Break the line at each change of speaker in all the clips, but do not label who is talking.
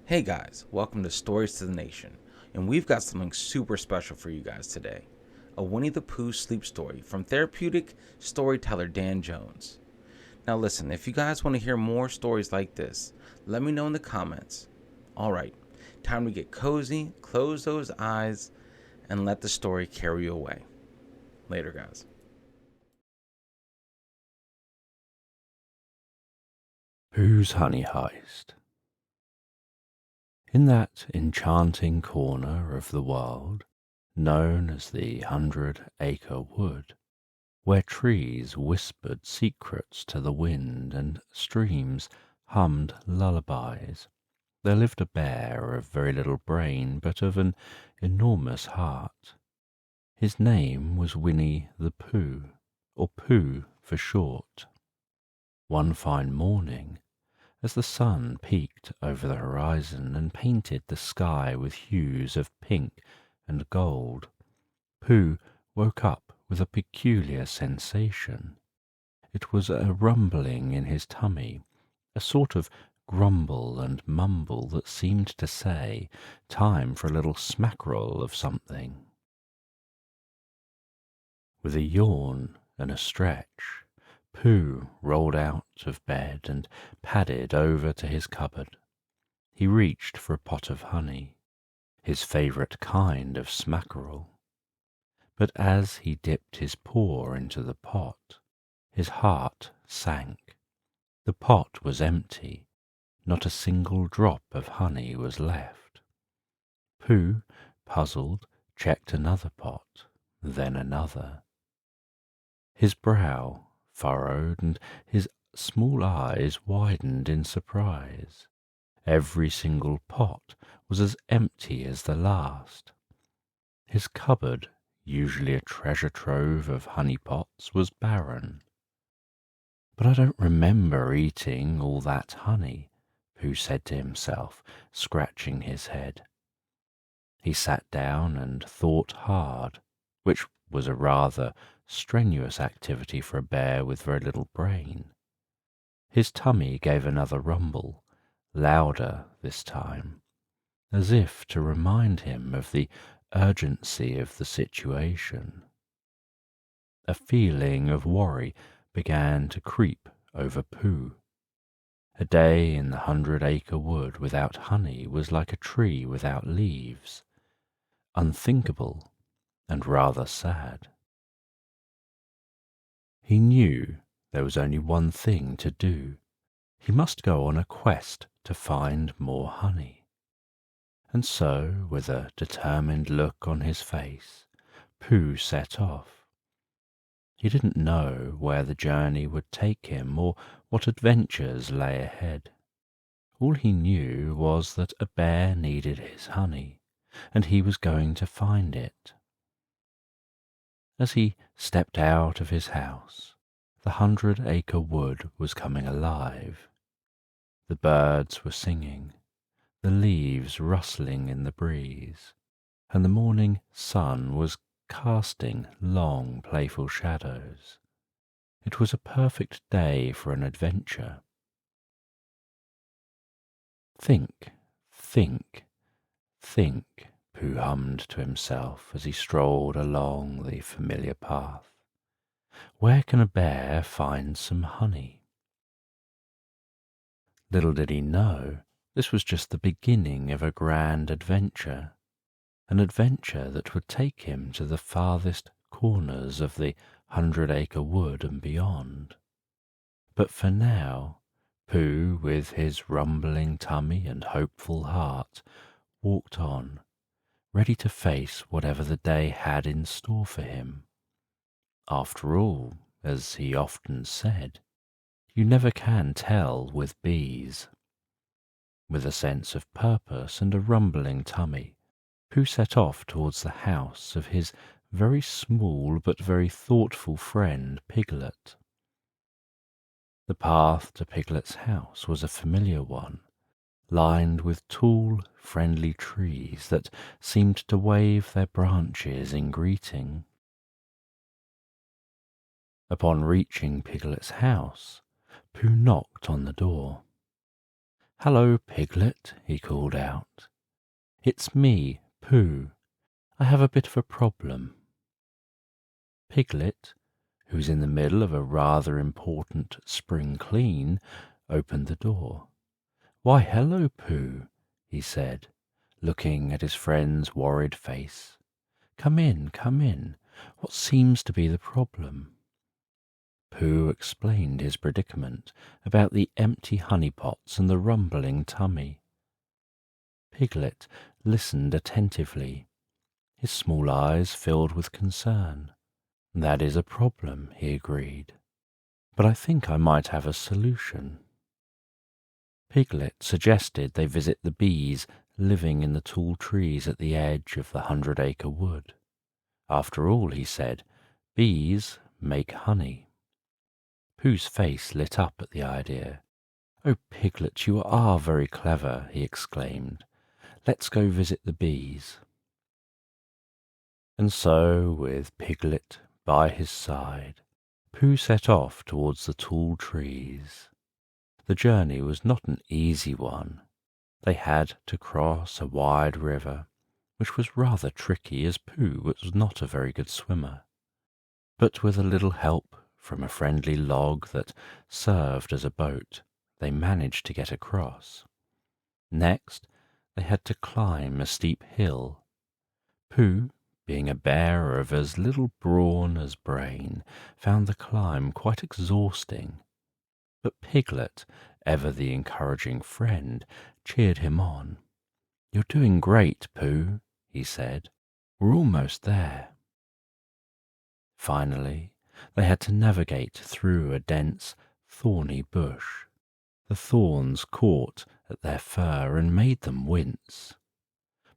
Hey guys, welcome to Stories to the Nation, and we've got something super special for you guys today. A Winnie the Pooh sleep story from therapeutic storyteller Dan Jones. Now listen, if you guys want to hear more stories like this, let me know in the comments. Alright, time to get cozy, close those eyes, and let the story carry you away. Later guys.
Pooh's Honey Heist. In that enchanting corner of the world, known as the 100-Acre Wood, where trees whispered secrets to the wind and streams hummed lullabies, there lived a bear of very little brain but of an enormous heart. His name was Winnie the Pooh, or Pooh for short. One fine morning, as the sun peeked over the horizon and painted the sky with hues of pink and gold, Pooh woke up with a peculiar sensation. It was a rumbling in his tummy, a sort of grumble and mumble that seemed to say, time for a little smackerel of something. With a yawn and a stretch, Pooh rolled out of bed and padded over to his cupboard. He reached for a pot of honey, his favourite kind of smackerel. But as he dipped his paw into the pot, his heart sank. The pot was empty. Not a single drop of honey was left. Pooh, puzzled, checked another pot, then another. His brow furrowed and his small eyes widened in surprise. Every single pot was as empty as the last. His cupboard, usually a treasure trove of honey pots, was barren. But I don't remember eating all that honey, Pooh said to himself, scratching his head. He sat down and thought hard, which was a rather strenuous activity for a bear with very little brain. His tummy gave another rumble, louder this time, as if to remind him of the urgency of the situation. A feeling of worry began to creep over Pooh. A day in the 100-Acre Wood without honey was like a tree without leaves, unthinkable and rather sad. He knew there was only one thing to do. He must go on a quest to find more honey. And so, with a determined look on his face, Pooh set off. He didn't know where the journey would take him or what adventures lay ahead. All he knew was that a bear needed his honey, and he was going to find it. As he stepped out of his house, the 100-Acre Wood was coming alive. The birds were singing, the leaves rustling in the breeze, and the morning sun was casting long, playful shadows. It was a perfect day for an adventure. Think, think, think, Pooh hummed to himself as he strolled along the familiar path. Where can a bear find some honey? Little did he know, this was just the beginning of a grand adventure, an adventure that would take him to the farthest corners of the 100-Acre Wood and beyond. But for now, Pooh, with his rumbling tummy and hopeful heart, walked on, ready to face whatever the day had in store for him. After all, as he often said, you never can tell with bees. With a sense of purpose and a rumbling tummy, Pooh set off towards the house of his very small but very thoughtful friend Piglet. The path to Piglet's house was a familiar one, lined with tall, friendly trees that seemed to wave their branches in greeting. Upon reaching Piglet's house, Pooh knocked on the door. "Hello, Piglet," he called out. "It's me, Pooh. I have a bit of a problem." Piglet, who was in the middle of a rather important spring clean, opened the door. "Why, hello, Pooh," he said, looking at his friend's worried face. Come in, come in. What seems to be the problem?" Pooh explained his predicament about the empty honey pots and the rumbling tummy. Piglet listened attentively. His small eyes filled with concern. "That is a problem," he agreed. "But I think I might have a solution." Piglet suggested they visit the bees living in the tall trees at the edge of the 100-acre wood. After all, he said, bees make honey. Pooh's face lit up at the idea. "Oh, Piglet, you are very clever," he exclaimed. "Let's go visit the bees." And so, with Piglet by his side, Pooh set off towards the tall trees. The journey was not an easy one. They had to cross a wide river, which was rather tricky as Pooh was not a very good swimmer. But with a little help from a friendly log that served as a boat, they managed to get across. Next, they had to climb a steep hill. Pooh, being a bear of as little brawn as brain, found the climb quite exhausting. But Piglet, ever the encouraging friend, cheered him on. "You're doing great, Pooh," he said. "We're almost there." Finally, they had to navigate through a dense, thorny bush. The thorns caught at their fur and made them wince.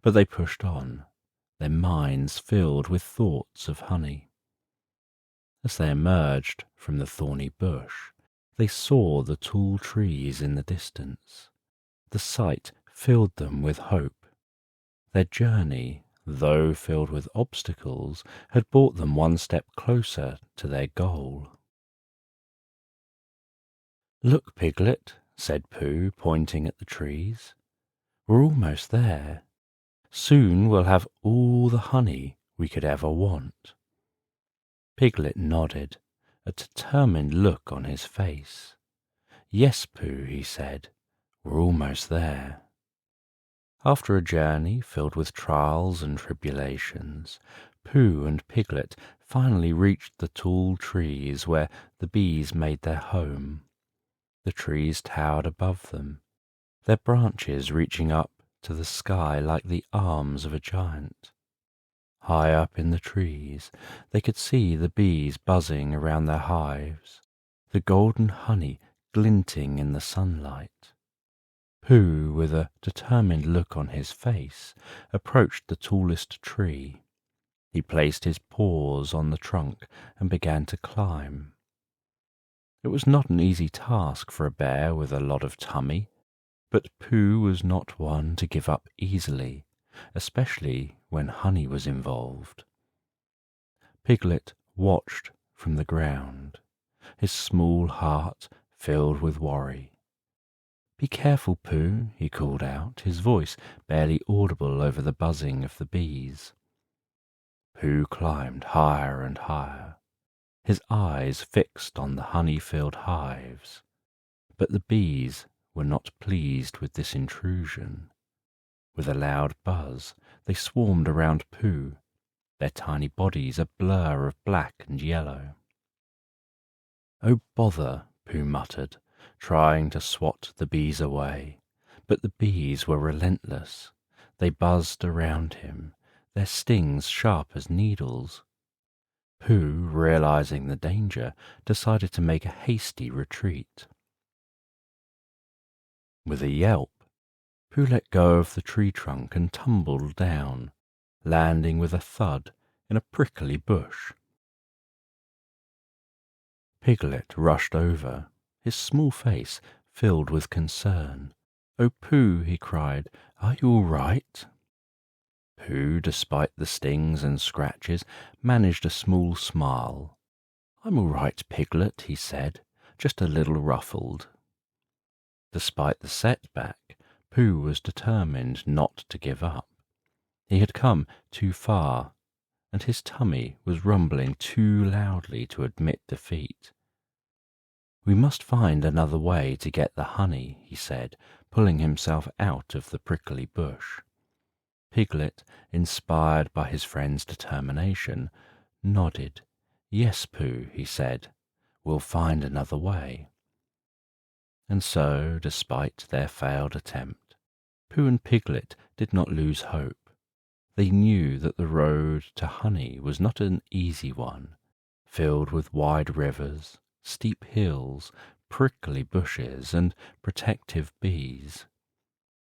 But they pushed on, their minds filled with thoughts of honey. As they emerged from the thorny bush, they saw the tall trees in the distance. The sight filled them with hope. Their journey, though filled with obstacles, had brought them one step closer to their goal. "Look, Piglet," said Pooh, pointing at the trees. "We're almost there. Soon we'll have all the honey we could ever want." Piglet nodded, a determined look on his face. "Yes, Pooh," he said, "we're almost there." After a journey filled with trials and tribulations, Pooh and Piglet finally reached the tall trees where the bees made their home. The trees towered above them, their branches reaching up to the sky like the arms of a giant. High up in the trees, they could see the bees buzzing around their hives, the golden honey glinting in the sunlight. Pooh, with a determined look on his face, approached the tallest tree. He placed his paws on the trunk and began to climb. It was not an easy task for a bear with a lot of tummy, but Pooh was not one to give up easily, especially when honey was involved. Piglet watched from the ground, his small heart filled with worry. "Be careful, Pooh," he called out, his voice barely audible over the buzzing of the bees. Pooh climbed higher and higher, his eyes fixed on the honey-filled hives. But the bees were not pleased with this intrusion. With a loud buzz, they swarmed around Pooh, their tiny bodies a blur of black and yellow. "Oh, bother," Pooh muttered, trying to swat the bees away. But the bees were relentless. They buzzed around him, their stings sharp as needles. Pooh, realizing the danger, decided to make a hasty retreat. With a yelp, Pooh let go of the tree trunk and tumbled down, landing with a thud in a prickly bush. Piglet rushed over, his small face filled with concern. "Oh, Pooh," he cried, "are you all right?" Pooh, despite the stings and scratches, managed a small smile. "I'm all right, Piglet," he said, "just a little ruffled." Despite the setback, Pooh was determined not to give up. He had come too far, and his tummy was rumbling too loudly to admit defeat. "We must find another way to get the honey," he said, pulling himself out of the prickly bush. Piglet, inspired by his friend's determination, nodded. "Yes, Pooh," he said, "we'll find another way." And so, despite their failed attempt, Pooh and Piglet did not lose hope. They knew that the road to honey was not an easy one, filled with wide rivers, steep hills, prickly bushes, and protective bees.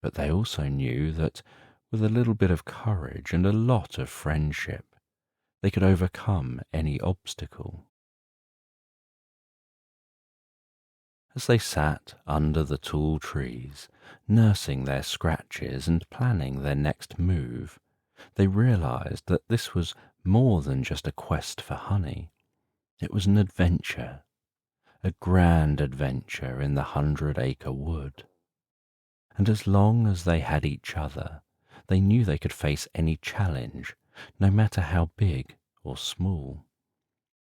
But they also knew that, with a little bit of courage and a lot of friendship, they could overcome any obstacle. As they sat under the tall trees, nursing their scratches and planning their next move, they realized that this was more than just a quest for honey. It was an adventure, a grand adventure in the 100-acre wood. And as long as they had each other, they knew they could face any challenge, no matter how big or small.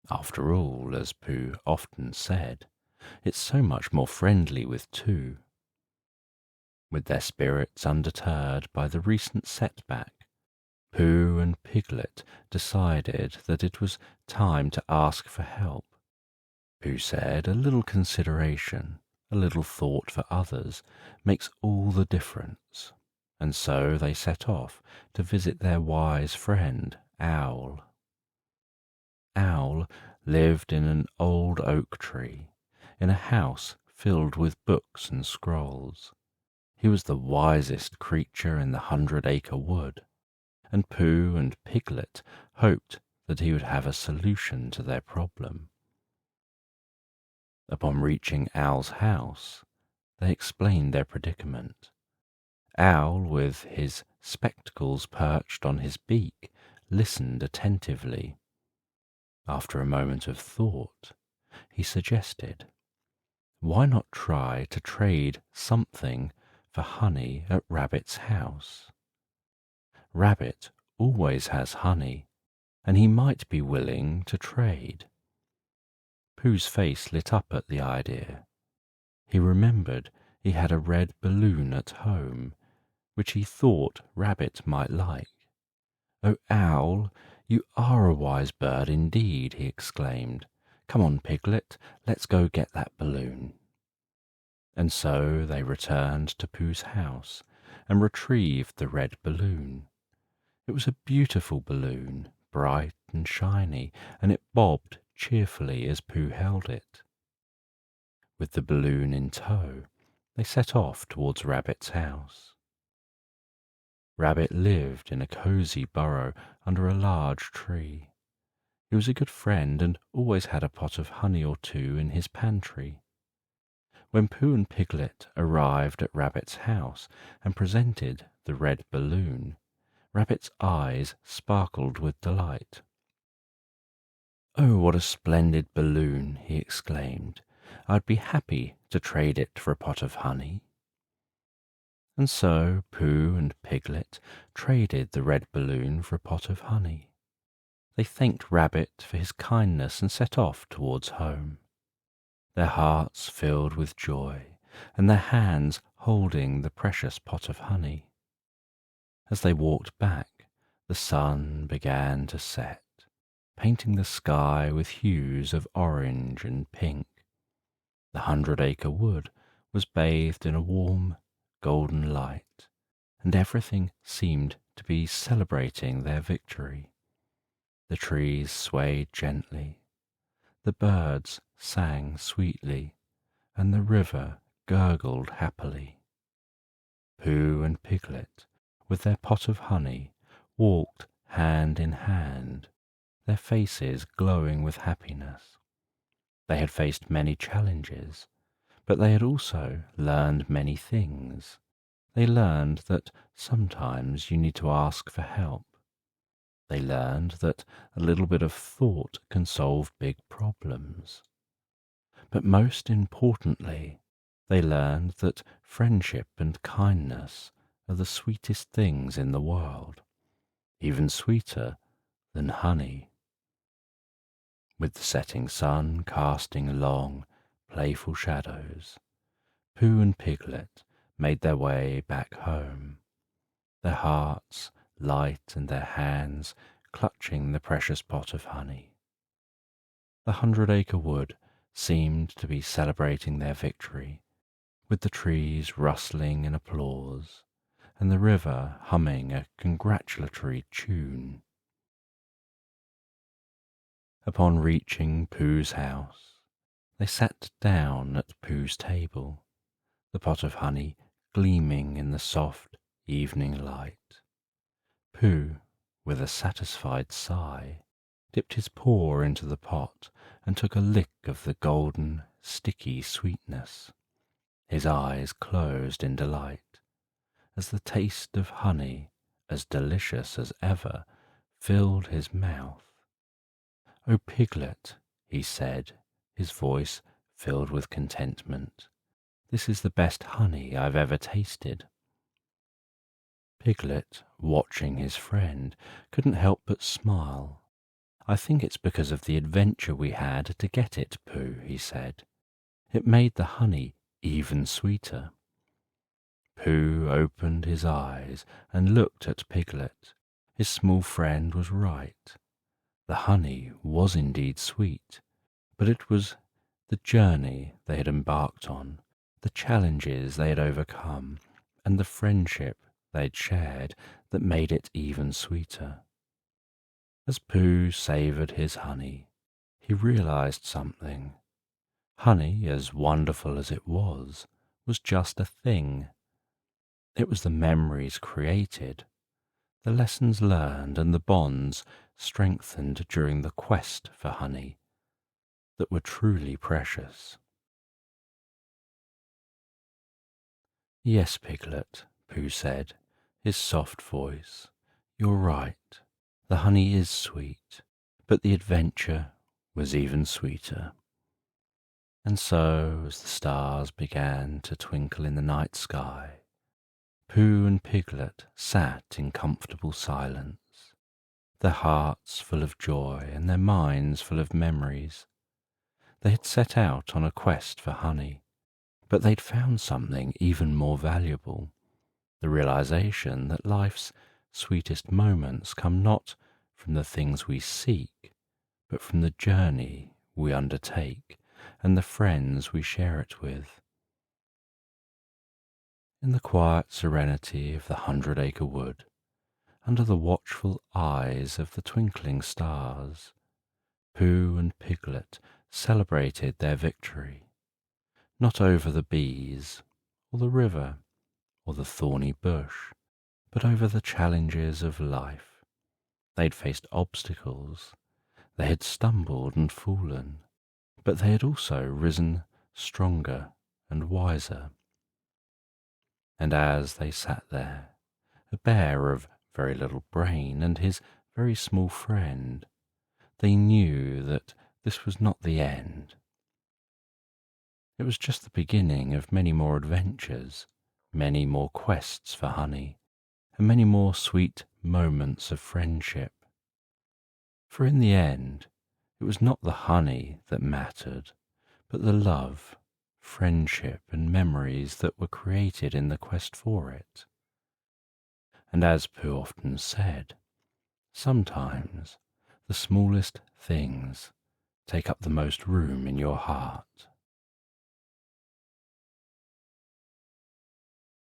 After all, as Pooh often said, it's so much more friendly with two. With their spirits undeterred by the recent setback, Pooh and Piglet decided that it was time to ask for help. Pooh said a little consideration, a little thought for others, makes all the difference, and so they set off to visit their wise friend, Owl. Owl lived in an old oak tree, in a house filled with books and scrolls. He was the wisest creature in the 100-acre wood, and Pooh and Piglet hoped that he would have a solution to their problem. Upon reaching Owl's house, they explained their predicament. Owl, with his spectacles perched on his beak, listened attentively. After a moment of thought, he suggested, "Why not try to trade something for honey at Rabbit's house? Rabbit always has honey, and he might be willing to trade." Pooh's face lit up at the idea. He remembered he had a red balloon at home, which he thought Rabbit might like. "Oh, Owl, you are a wise bird indeed," he exclaimed. "Come on, Piglet, let's go get that balloon." And so they returned to Pooh's house and retrieved the red balloon. It was a beautiful balloon, bright and shiny, and it bobbed cheerfully as Pooh held it. With the balloon in tow, they set off towards Rabbit's house. Rabbit lived in a cozy burrow under a large tree. He was a good friend and always had a pot of honey or two in his pantry. When Pooh and Piglet arrived at Rabbit's house and presented the red balloon, Rabbit's eyes sparkled with delight. "Oh, what a splendid balloon!" he exclaimed. "I'd be happy to trade it for a pot of honey." And so Pooh and Piglet traded the red balloon for a pot of honey. They thanked Rabbit for his kindness and set off towards home, their hearts filled with joy and their hands holding the precious pot of honey. As they walked back, the sun began to set, painting the sky with hues of orange and pink. The 100-acre wood was bathed in a warm, golden light, and everything seemed to be celebrating their victory. The trees swayed gently, the birds sang sweetly, and the river gurgled happily. Pooh and Piglet, with their pot of honey, walked hand in hand, their faces glowing with happiness. They had faced many challenges, but they had also learned many things. They learned that sometimes you need to ask for help. They learned that a little bit of thought can solve big problems. But most importantly, They learned that friendship and kindness are the sweetest things in the world, even sweeter than honey. With the setting sun casting long, playful shadows, Pooh and Piglet made their way back home, their hearts light and their hands clutching the precious pot of honey. The 100-acre wood seemed to be celebrating their victory, with the trees rustling in applause and the river humming a congratulatory tune. Upon reaching Pooh's house, they sat down at Pooh's table, the pot of honey gleaming in the soft evening light. Pooh, with a satisfied sigh, dipped his paw into the pot and took a lick of the golden, sticky sweetness. His eyes closed in delight, as the taste of honey, as delicious as ever, filled his mouth. "Oh, Piglet," he said, his voice filled with contentment, "this is the best honey I've ever tasted." Piglet, watching his friend, couldn't help but smile. "I think it's because of the adventure we had to get it, Pooh," he said. "It made the honey even sweeter." Pooh opened his eyes and looked at Piglet. His small friend was right. The honey was indeed sweet, but it was the journey they had embarked on, the challenges they had overcome, and the friendship they had shared that made it even sweeter. As Pooh savoured his honey, he realised something. Honey, as wonderful as it was just a thing. It was the memories created, the lessons learned, and the bonds strengthened during the quest for honey that were truly precious. "Yes, Piglet," Pooh said, his soft voice, "you're right. The honey is sweet, but the adventure was even sweeter." And so, as the stars began to twinkle in the night sky, Pooh and Piglet sat in comfortable silence, their hearts full of joy and their minds full of memories. They had set out on a quest for honey, but they'd found something even more valuable, the realization that life's sweetest moments come not from the things we seek, but from the journey we undertake and the friends we share it with. In the quiet serenity of the 100-acre wood, under the watchful eyes of the twinkling stars, Pooh and Piglet celebrated their victory, not over the bees, or the river, or the thorny bush, but over the challenges of life. They'd faced obstacles, they had stumbled and fallen, but they had also risen stronger and wiser. And as they sat there, a bear of very little brain and his very small friend, they knew that this was not the end. It was just the beginning of many more adventures, many more quests for honey, and many more sweet moments of friendship. For in the end, it was not the honey that mattered, but the love, friendship, and memories that were created in the quest for it. And as Pooh often said, sometimes the smallest things take up the most room in your heart.